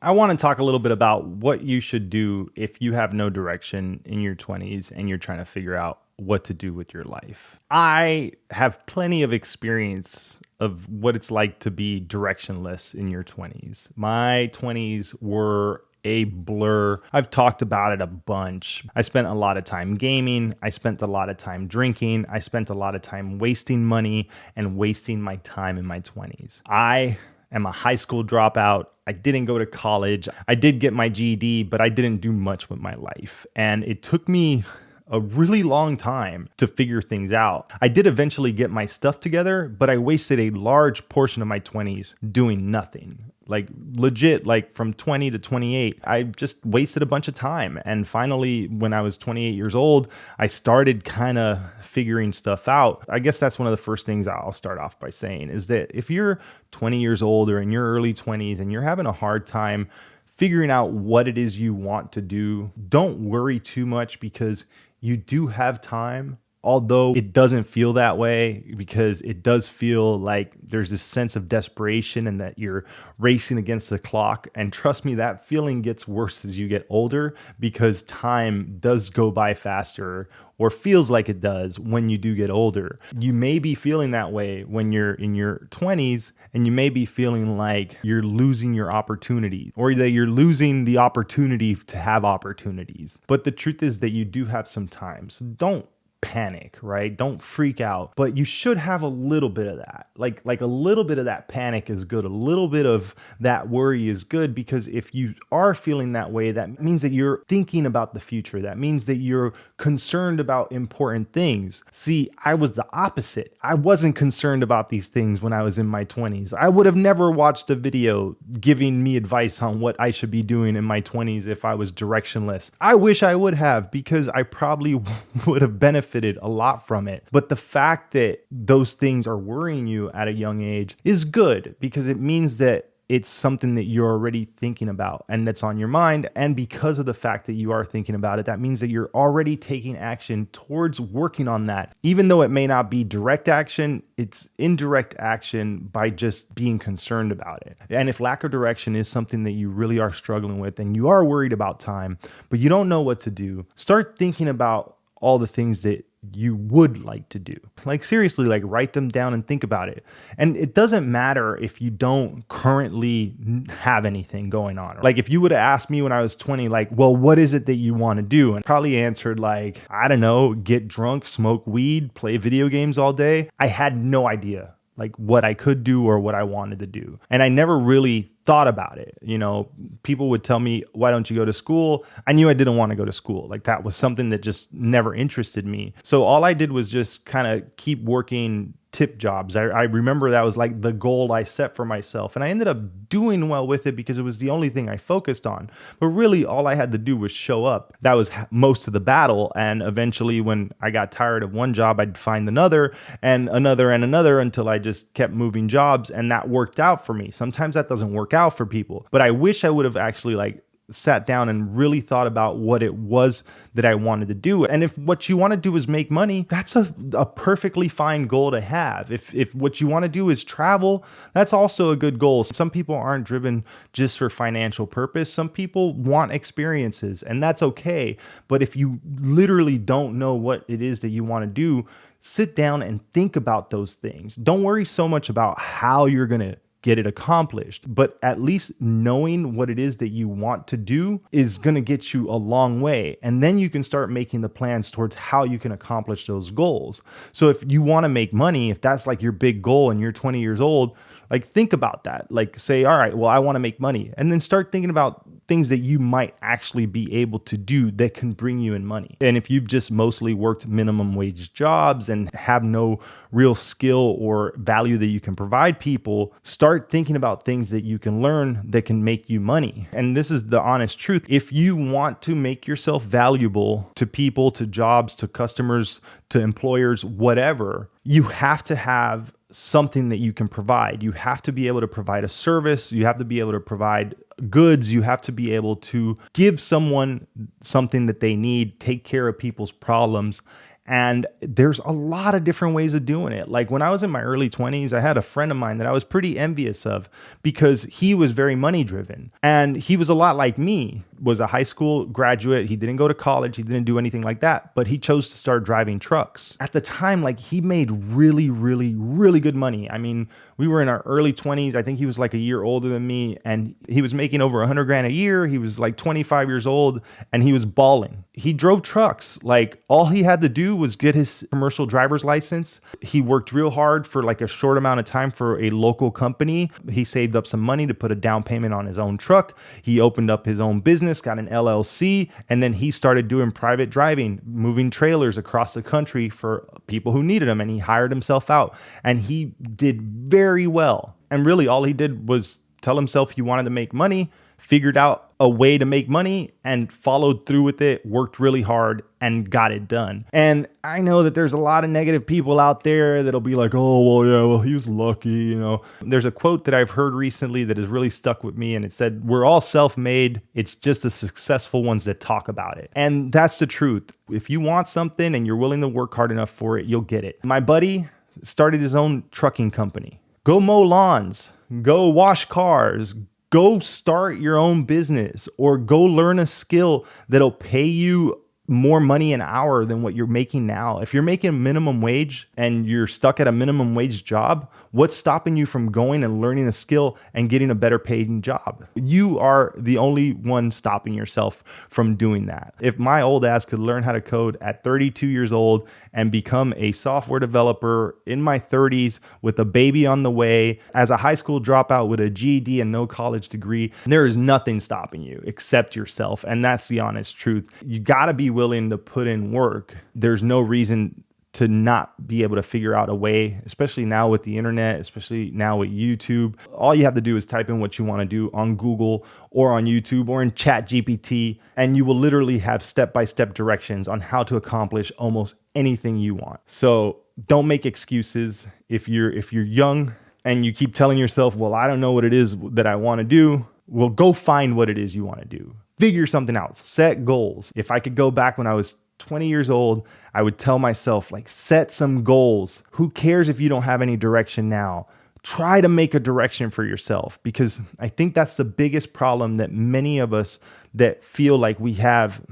I want to talk a little bit about what you should do if you have no direction in your 20s and you're trying to figure out what to do with your life. I have plenty of experience of what it's like to be directionless in your 20s. My 20s were a blur. I've talked about it a bunch. I spent a lot of time gaming. I spent a lot of time drinking. I spent a lot of time wasting money and wasting my time in my 20s. I am a high school dropout. I didn't go to college. I did get my GED, but I didn't do much with my life. And it took me a really long time to figure things out. I did eventually get my stuff together, but I wasted a large portion of my 20s doing nothing. Like legit, like from 20 to 28, I just wasted a bunch of time. And finally, when I was 28 years old, I started kind of figuring stuff out. I guess that's one of the first things I'll start off by saying is that if you're 20 years old or in your early 20s and you're having a hard time figuring out what it is you want to do, don't worry too much because you do have time. Although it doesn't feel that way because it does feel like there's this sense of desperation and that you're racing against the clock. And trust me, that feeling gets worse as you get older because time does go by faster or feels like it does when you do get older. You may be feeling that way when you're in your 20s and you may be feeling like you're losing your opportunity or that you're losing the opportunity to have opportunities. But the truth is that you do have some time. So don't panic, right? Don't freak out, but you should have a little bit of that. Like a little bit of that panic is good. A little bit of that worry is good because if you are feeling that way, that means that you're thinking about the future. That means that you're concerned about important things. See, I was the opposite. I wasn't concerned about these things when I was in my 20s. I would have never watched a video giving me advice on what I should be doing in my 20s if I was directionless. I wish I would have because I probably would have benefited a lot from it. But the fact that those things are worrying you at a young age is good because it means that it's something that you're already thinking about and that's on your mind. And because of the fact that you are thinking about it, that means that you're already taking action towards working on that. Even though it may not be direct action, it's indirect action by just being concerned about it. And if lack of direction is something that you really are struggling with and you are worried about time, but you don't know what to do, start thinking about all the things that you would like to do. Like seriously, like write them down and think about it. And it doesn't matter if you don't currently have anything going on. Like if you would have asked me when I was 20, like, well, what is it that you want to do? And probably answered like, I don't know, get drunk, smoke weed, play video games all day. I had no idea like what I could do or what I wanted to do. And I never really thought about it. You know, people would tell me, why don't you go to school? I knew I didn't want to go to school. Like that was something that just never interested me. So all I did was just kind of keep working tip jobs. I remember that was like the goal I set for myself. And I ended up doing well with it because it was the only thing I focused on. But really all I had to do was show up. That was most of the battle. And eventually when I got tired of one job, I'd find another and another and another until I just kept moving jobs. And that worked out for me. Sometimes that doesn't work out for people, but I wish I would have actually like sat down and really thought about what it was that I wanted to do. And if what you want to do is make money, that's a perfectly fine goal to have. If what you want to do is travel, that's also a good goal. Some people aren't driven just for financial purpose. Some people want experiences, and that's okay. But if you literally don't know what it is that you want to do, sit down and think about those things. Don't worry so much about how you're going to get it accomplished, but at least knowing what it is that you want to do is going to get you a long way. And then you can start making the plans towards how you can accomplish those goals. So if you want to make money, if that's like your big goal and you're 20 years old, like think about that. Like say, all right, well, I want to make money. And then start thinking about things that you might actually be able to do that can bring you in money. And if you've just mostly worked minimum wage jobs and have no real skill or value that you can provide people, start thinking about things that you can learn that can make you money. And this is the honest truth. If you want to make yourself valuable to people, to jobs, to customers, to employers, whatever, you have to have something that you can provide. You have to be able to provide a service. You have to be able to provide goods. You have to be able to give someone something that they need, take care of people's problems. And there's a lot of different ways of doing it. Like when I was in my early 20s, I had a friend of mine that I was pretty envious of because he was very money driven. And he was a lot like me, was a high school graduate. He didn't go to college. He didn't do anything like that, but he chose to start driving trucks. At the time, like he made really, really, really good money. I mean, we were in our early 20s. I think he was like a year older than me, and he was making over 100 grand a year. He was like 25 years old and he was balling. He drove trucks. Like all he had to do was get his commercial driver's license. He worked real hard for like a short amount of time for a local company. He saved up some money to put a down payment on his own truck. He opened up his own business, got an LLC, and then he started doing private driving, moving trailers across the country for people who needed them. And he hired himself out and he did very well. And really all he did was tell himself he wanted to make money, figured out a way to make money and followed through with it, worked really hard and got it done. And I know that there's a lot of negative people out there that'll be like, oh, well, he was lucky, you know. There's a quote that I've heard recently that has really stuck with me, and it said, we're all self-made. It's just the successful ones that talk about it. And that's the truth. If you want something and you're willing to work hard enough for it, you'll get it. My buddy started his own trucking company. Go mow lawns, go wash cars, go start your own business, or go learn a skill that'll pay you more money an hour than what you're making now. If you're making minimum wage and you're stuck at a minimum wage job, what's stopping you from going and learning a skill and getting a better paying job? You are the only one stopping yourself from doing that. If my old ass could learn how to code at 32 years old and become a software developer in my 30s with a baby on the way, as a high school dropout with a GED and no college degree, there is nothing stopping you except yourself. And that's the honest truth. You got to be willing to put in work. There's no reason to not be able to figure out a way, especially now with the internet, especially now with YouTube. All you have to do is type in what you want to do on Google or on YouTube or in Chat GPT, and you will literally have step-by-step directions on how to accomplish almost anything you want. So don't make excuses. If you're young and you keep telling yourself, well, I don't know what it is that I want to do, well, go find what it is you want to do. Figure something out, set goals. If I could go back when I was 20 years old, I would tell myself, like, set some goals. Who cares if you don't have any direction now? Try to make a direction for yourself, because I think that's the biggest problem that many of us that feel like we have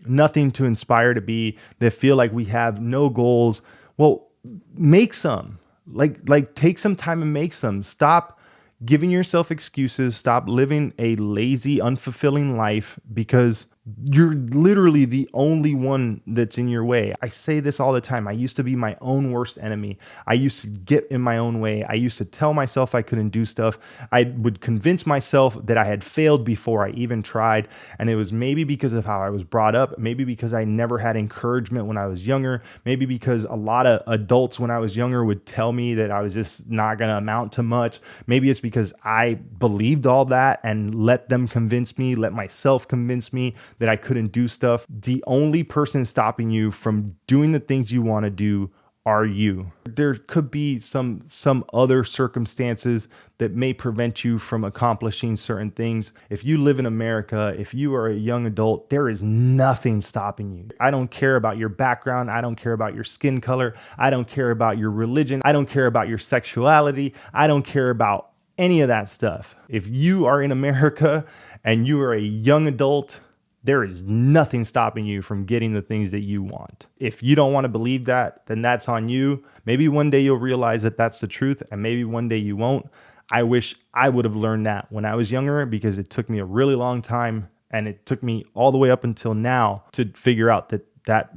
nothing to inspire to be, that feel like we have no goals. Well, make some. Like take some time and make some. Stop giving yourself excuses. Stop living a lazy, unfulfilling life because you're literally the only one that's in your way. I say this all the time. I used to be my own worst enemy. I used to get in my own way. I used to tell myself I couldn't do stuff. I would convince myself that I had failed before I even tried. And it was maybe because of how I was brought up, maybe because I never had encouragement when I was younger, maybe because a lot of adults when I was younger would tell me that I was just not going to amount to much. Maybe it's because I believed all that and let them convince me, let myself convince me that I couldn't do stuff. The only person stopping you from doing the things you want to do are you. There could be some other circumstances that may prevent you from accomplishing certain things. If you live in America, if you are a young adult, there is nothing stopping you. I don't care about your background. I don't care about your skin color. I don't care about your religion. I don't care about your sexuality. I don't care about any of that stuff. If you are in America and you are a young adult, there is nothing stopping you from getting the things that you want. If you don't want to believe that, then that's on you. Maybe one day you'll realize that that's the truth, and maybe one day you won't. I wish I would have learned that when I was younger, because it took me a really long time, and it took me all the way up until now to figure out that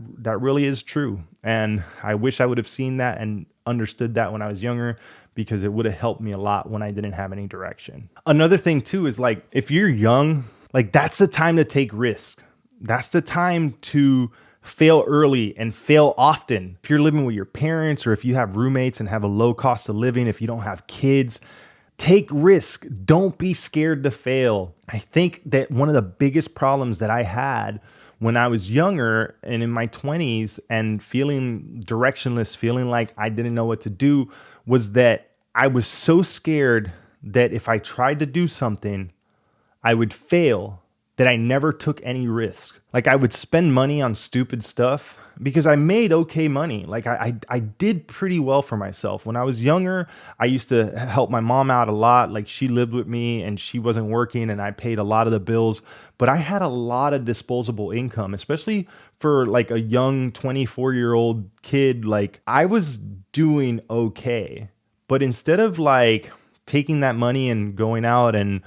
really is true. And I wish I would have seen that and understood that when I was younger, because it would have helped me a lot when I didn't have any direction. Another thing too is, like, if you're young, like, that's the time to take risks. That's the time to fail early and fail often. If you're living with your parents, or if you have roommates and have a low cost of living, if you don't have kids, take risk. Don't be scared to fail. I think that one of the biggest problems that I had when I was younger and in my 20s and feeling directionless, feeling like I didn't know what to do, was that I was so scared that if I tried to do something, I would fail that I never took any risk. Like I would spend money on stupid stuff because I made okay money. Like I did pretty well for myself. When I was younger, I used to help my mom out a lot. Like she lived with me and she wasn't working and I paid a lot of the bills, but I had a lot of disposable income, especially for like a young 24-year-old kid. Like I was doing okay, but instead of like taking that money and going out and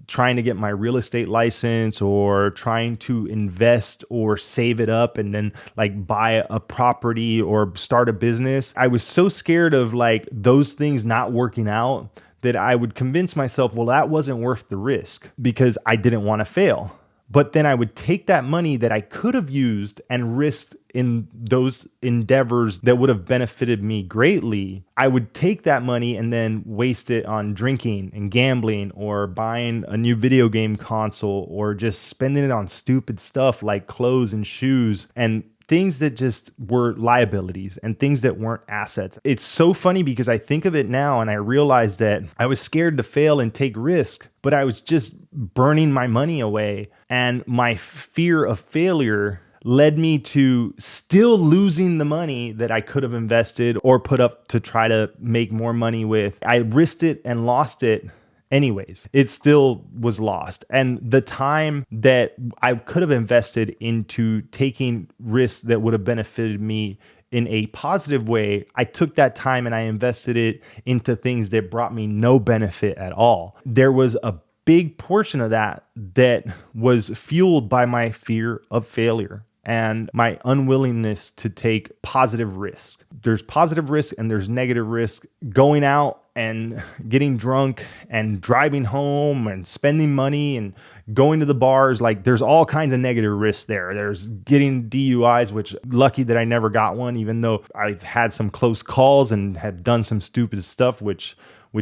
trying to get my real estate license or trying to invest or save it up and then like buy a property or start a business, I was so scared of like those things not working out that I would convince myself, well, that wasn't worth the risk because I didn't want to fail. But then I would take that money that I could have used and risked in those endeavors that would have benefited me greatly. I would take that money and then waste it on drinking and gambling or buying a new video game console or just spending it on stupid stuff like clothes and shoes and things that just were liabilities and things that weren't assets. It's so funny because I think of it now and I realize that I was scared to fail and take risk, but I was just burning my money away. And my fear of failure led me to still losing the money that I could have invested or put up to try to make more money with. I risked it and lost it anyways. It still was lost. And the time that I could have invested into taking risks that would have benefited me in a positive way, I took that time and I invested it into things that brought me no benefit at all. There was a big portion of that was fueled by my fear of failure and my unwillingness to take positive risk. There's positive risk and there's negative risk. Going out and getting drunk and driving home and spending money and going to the bars, like there's all kinds of negative risks there. There's getting DUIs, which lucky that I never got one, even though I've had some close calls and have done some stupid stuff, which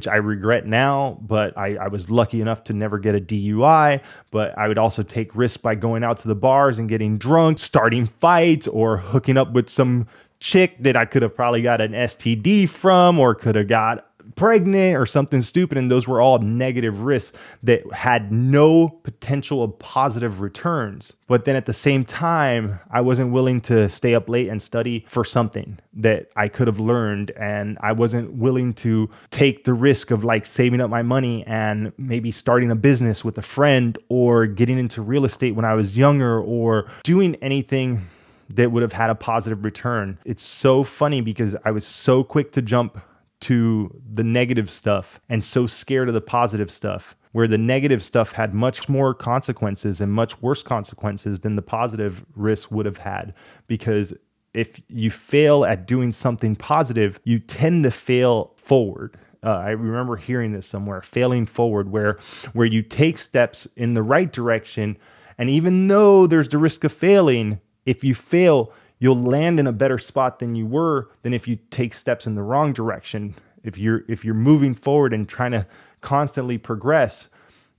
I regret now, but I was lucky enough to never get a DUI. But I would also take risks by going out to the bars and getting drunk, starting fights, or hooking up with some chick that I could have probably got an STD from or could have got pregnant or something stupid. And those were all negative risks that had no potential of positive returns. But then at the same time, I wasn't willing to stay up late and study for something that I could have learned. And I wasn't willing to take the risk of like saving up my money and maybe starting a business with a friend or getting into real estate when I was younger or doing anything that would have had a positive return. It's so funny because I was so quick to jump to the negative stuff and so scared of the positive stuff, where the negative stuff had much more consequences and much worse consequences than the positive risk would have had. Because if you fail at doing something positive, you tend to fail forward. I remember hearing this somewhere, failing forward, where you take steps in the right direction. And even though there's the risk of failing, if you fail, you'll land in a better spot than you were than if you take steps in the wrong direction. If you're moving forward and trying to constantly progress,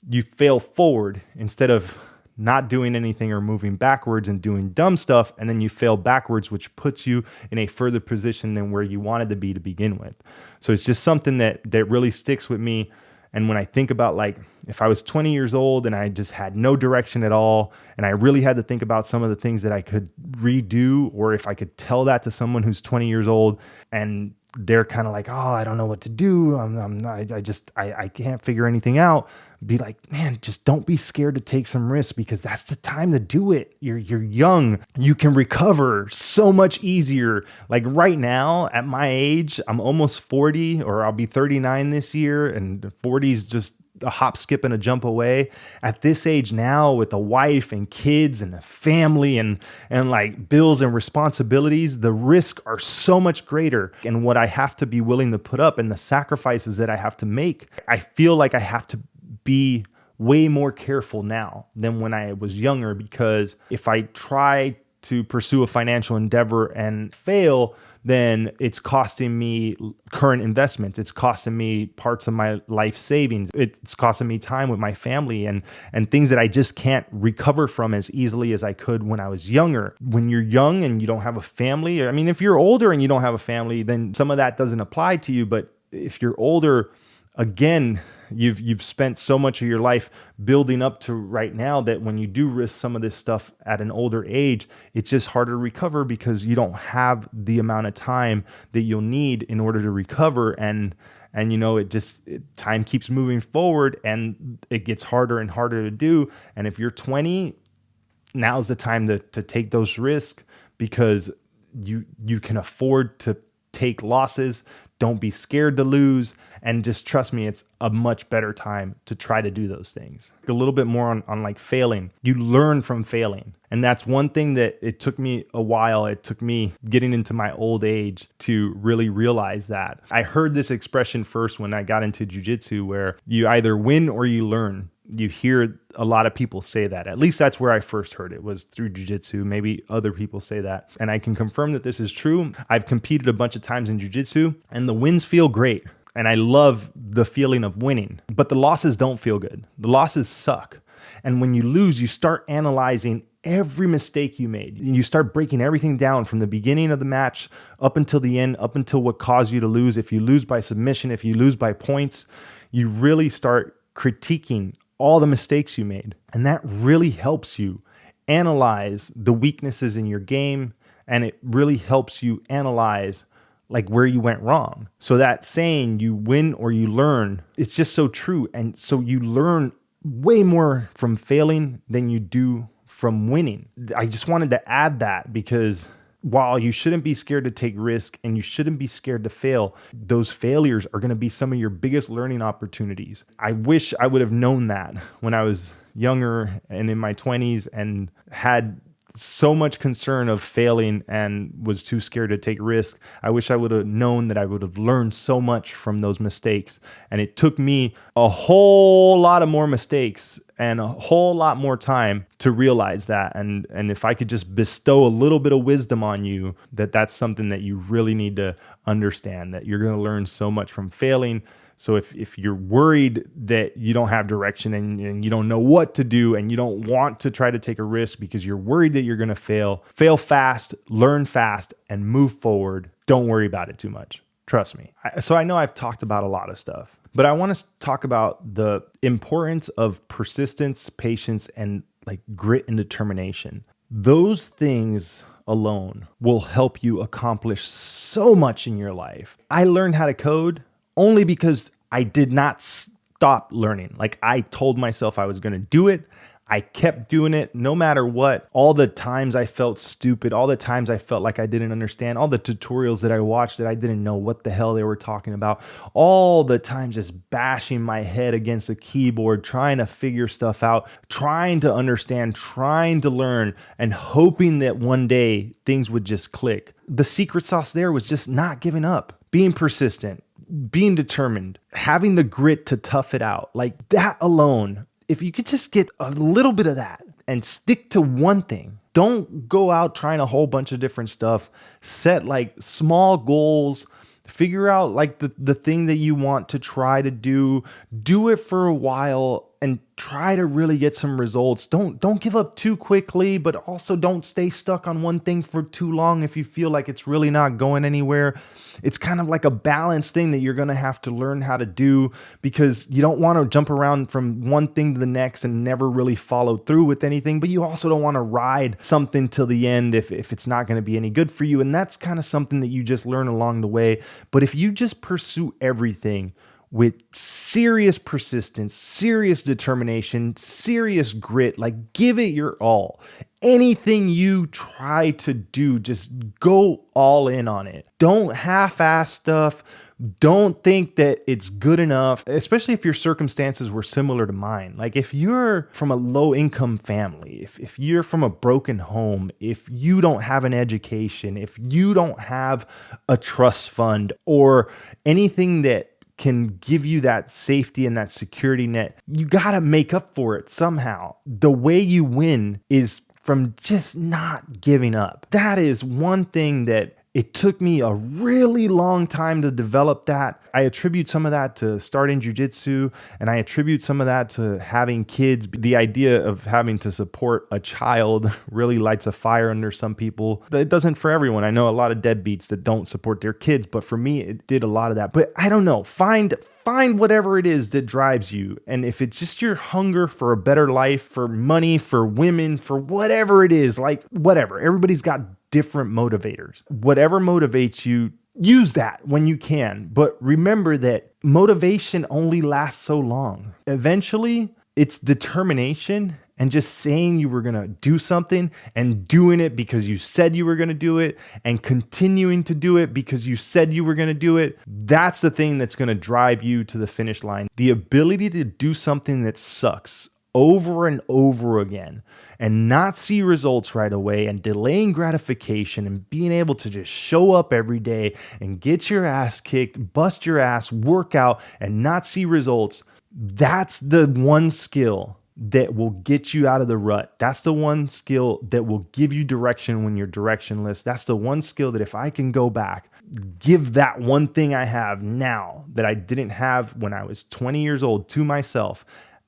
you fail forward instead of not doing anything or moving backwards and doing dumb stuff, and then you fail backwards, which puts you in a further position than where you wanted to be to begin with. So it's just something that really sticks with me. And when I think about like, if I was 20 years old and I just had no direction at all, and I really had to think about some of the things that I could redo, or if I could tell that to someone who's 20 years old and they're kind of like, oh, I don't know what to do. I can't figure anything out. Be like, man, just don't be scared to take some risks because that's the time to do it. You're young. You can recover so much easier. Like right now at my age, I'm almost 40 or I'll be 39 this year, and 40 is just a hop, skip, and a jump away. At this age now, with a wife and kids and a family and like bills and responsibilities, the risks are so much greater. And what I have to be willing to put up and the sacrifices that I have to make, I feel like I have to be way more careful now than when I was younger, because if I try to pursue a financial endeavor and fail, then it's costing me current investments. It's costing me parts of my life savings. It's costing me time with my family and things that I just can't recover from as easily as I could when I was younger. When you're young and you don't have a family, I mean, if you're older and you don't have a family, then some of that doesn't apply to you. But if you're older again, you've spent so much of your life building up to right now that when you do risk some of this stuff at an older age, it's just harder to recover because you don't have the amount of time that you'll need in order to recover. And time keeps moving forward and it gets harder and harder to do. And if you're 20, now's the time to take those risks because you can afford to take losses. Don't be scared to lose. And just trust me, it's a much better time to try to do those things. A little bit more on like failing. You learn from failing. And that's one thing that it took me a while. It took me getting into my old age to really realize that. I heard this expression first when I got into jiu-jitsu where you either win or you learn. You hear a lot of people say that. At least that's where I first heard it, was through jiu-jitsu. Maybe other people say that. And I can confirm that this is true. I've competed a bunch of times in jiu-jitsu and the wins feel great. And I love the feeling of winning, but the losses don't feel good. The losses suck. And when you lose, you start analyzing every mistake you made. You start breaking everything down from the beginning of the match up until the end, up until what caused you to lose. If you lose by submission, if you lose by points, you really start critiquing all the mistakes you made. And that really helps you analyze the weaknesses in your game. And it really helps you analyze like where you went wrong. So that saying, you win or you learn, it's just so true. And so you learn way more from failing than you do from winning. I just wanted to add that because while you shouldn't be scared to take risk and you shouldn't be scared to fail, those failures are going to be some of your biggest learning opportunities. I wish I would have known that when I was younger and in my 20s and had so much concern of failing and was too scared to take risk. I wish I would have known that I would have learned so much from those mistakes. And it took me a whole lot of more mistakes and a whole lot more time to realize that. And if I could just bestow a little bit of wisdom on you, that's something that you really need to understand, that you're going to learn so much from failing. So if you're worried that you don't have direction and you don't know what to do and you don't want to try to take a risk because you're worried that you're going to fail fast, learn fast, and move forward. Don't worry about it too much. Trust me. So I know I've talked about a lot of stuff, but I want to talk about the importance of persistence, patience, and like grit and determination. Those things alone will help you accomplish so much in your life. I learned how to code only because I did not stop learning. Like I told myself I was going to do it. I kept doing it no matter what. All the times I felt stupid, all the times I felt like I didn't understand, all the tutorials that I watched that I didn't know what the hell they were talking about, all the times just bashing my head against the keyboard, trying to figure stuff out, trying to understand, trying to learn, and hoping that one day things would just click. The secret sauce there was just not giving up, being persistent, being determined, having the grit to tough it out. Like that alone, if you could just get a little bit of that and stick to one thing, don't go out trying a whole bunch of different stuff. Set like small goals, figure out like the thing that you want to try to do it for a while and try to really get some results. Don't give up too quickly, but also don't stay stuck on one thing for too long if you feel like it's really not going anywhere. It's kind of like a balanced thing that you're going to have to learn how to do because you don't want to jump around from one thing to the next and never really follow through with anything, but you also don't want to ride something till the end if it's not going to be any good for you. And that's kind of something that you just learn along the way. But if you just pursue everything with serious persistence, serious determination, serious grit, like give it your all. Anything you try to do, just go all in on it. Don't half-ass stuff. Don't think that it's good enough, especially if your circumstances were similar to mine. Like if you're from a low income family, if you're from a broken home, if you don't have an education, if you don't have a trust fund or anything that can give you that safety and that security net, you got to make up for it somehow. The way you win is from just not giving up. That is one thing that It took me a really long time to develop that. I attribute some of that to starting jujitsu, and I attribute some of that to having kids. The idea of having to support a child really lights a fire under some people. It doesn't for everyone. I know a lot of deadbeats that don't support their kids, but for me, it did a lot of that. But I don't know. Find whatever it is that drives you. And if it's just your hunger for a better life, for money, for women, for whatever it is, like whatever, everybody's got different motivators. Whatever motivates you, use that when you can. But remember that motivation only lasts so long. Eventually, it's determination and just saying you were going to do something and doing it because you said you were going to do it and continuing to do it because you said you were going to do it. That's the thing that's going to drive you to the finish line. The ability to do something that sucks over and over again and not see results right away and delaying gratification and being able to just show up every day and get your ass kicked, bust your ass, work out and not see results. That's the one skill that will get you out of the rut. That's the one skill that will give you direction when you're directionless. That's the one skill that if I can go back, give that one thing I have now that I didn't have when I was 20 years old to myself,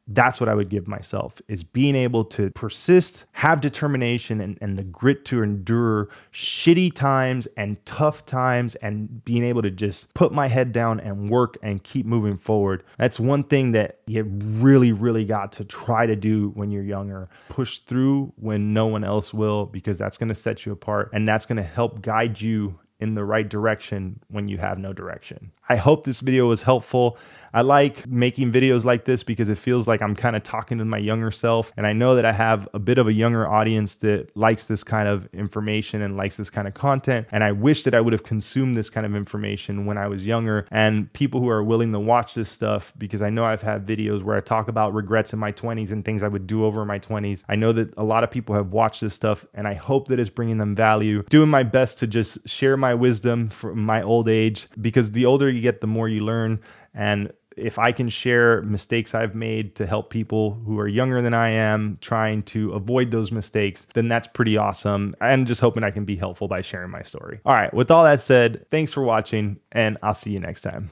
that's what I would give myself, is being able to persist, have determination and the grit to endure shitty times and tough times and being able to just put my head down and work and keep moving forward. That's one thing that you really, really got to try to do when you're younger. Push through when no one else will, because that's going to set you apart and that's going to help guide you in the right direction when you have no direction. I hope this video was helpful. I like making videos like this because it feels like I'm kind of talking to my younger self. And I know that I have a bit of a younger audience that likes this kind of information and likes this kind of content. And I wish that I would have consumed this kind of information when I was younger. And people who are willing to watch this stuff, because I know I've had videos where I talk about regrets in my 20s and things I would do over in my 20s. I know that a lot of people have watched this stuff and I hope that it's bringing them value. Doing my best to just share my wisdom from my old age, because the older you get, the more you learn. And if I can share mistakes I've made to help people who are younger than I am trying to avoid those mistakes, then that's pretty awesome. I'm just hoping I can be helpful by sharing my story. All right, with all that said, thanks for watching and I'll see you next time.